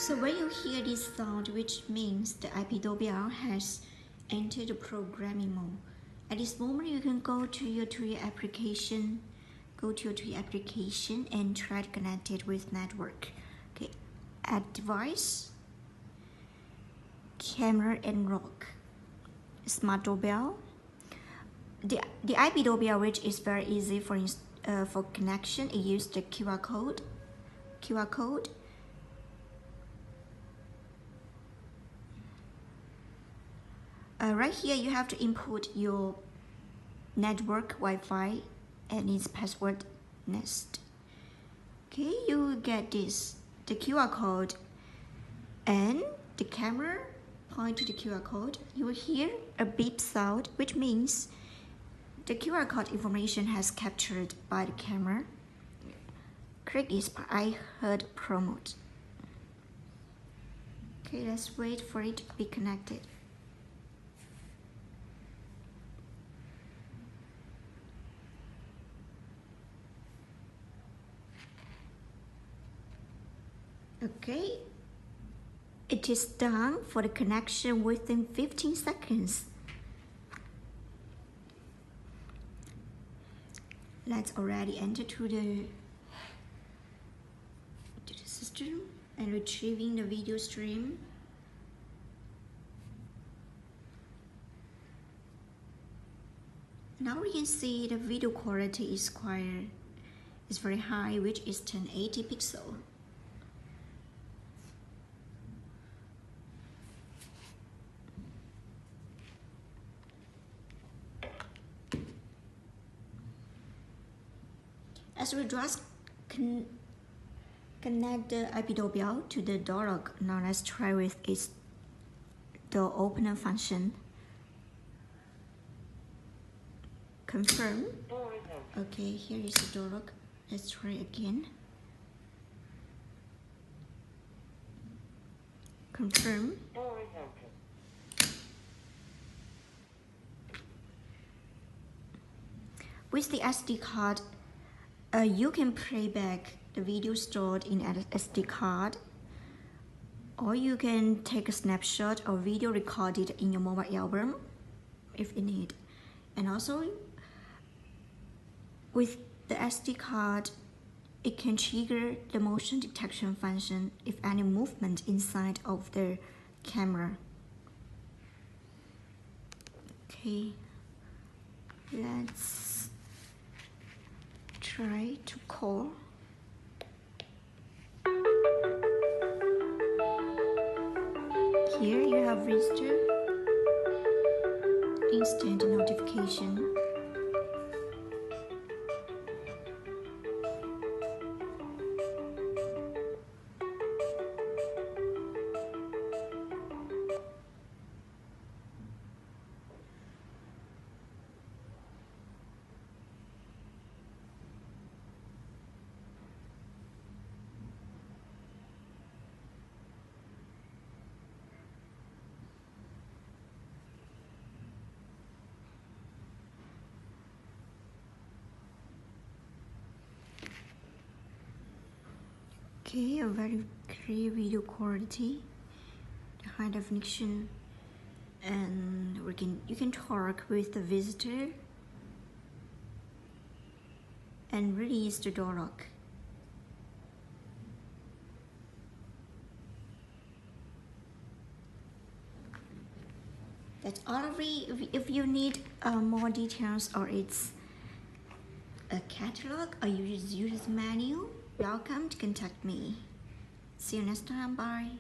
So when you hear this sound, which means the IP doorbell has entered the programming mode. At this moment, you can go to your Tuya application, and try to connect it with network. Okay, add device, camera and lock, smart doorbell. The IP doorbell, which is very easy for connection, it uses the QR code. Right here, you have to input your network Wi-Fi and its password next. Okay, you will get this, the QR code, and the camera point to the QR code. You will hear a beep sound, which means the QR code information has captured by the camera. Click this I heard promote. Okay, let's wait for it to be connected. Okay, it is done for the connection within 15 seconds. Let's already enter to the system and retrieving the video stream. Now we can see the video quality is very high, which is 1080 pixel. As we just connect the IP doorbell to the door lock, now let's try with its door opener function. Confirm. Okay, here is the door lock. Let's try again. Confirm. With the SD card, you can play back the video stored in an SD card, or you can take a snapshot or video recorded in your mobile album if you need. And also, with the SD card, it can trigger the motion detection function if any movement inside of the camera. Okay, let's try to call. Here you have visitor instant notification. Okay, a very clear video quality, high definition, and you can talk with the visitor and release the door lock. That's all of it. If you need more details or it's a catalog or user's manual, welcome to contact me. See you next time. Bye.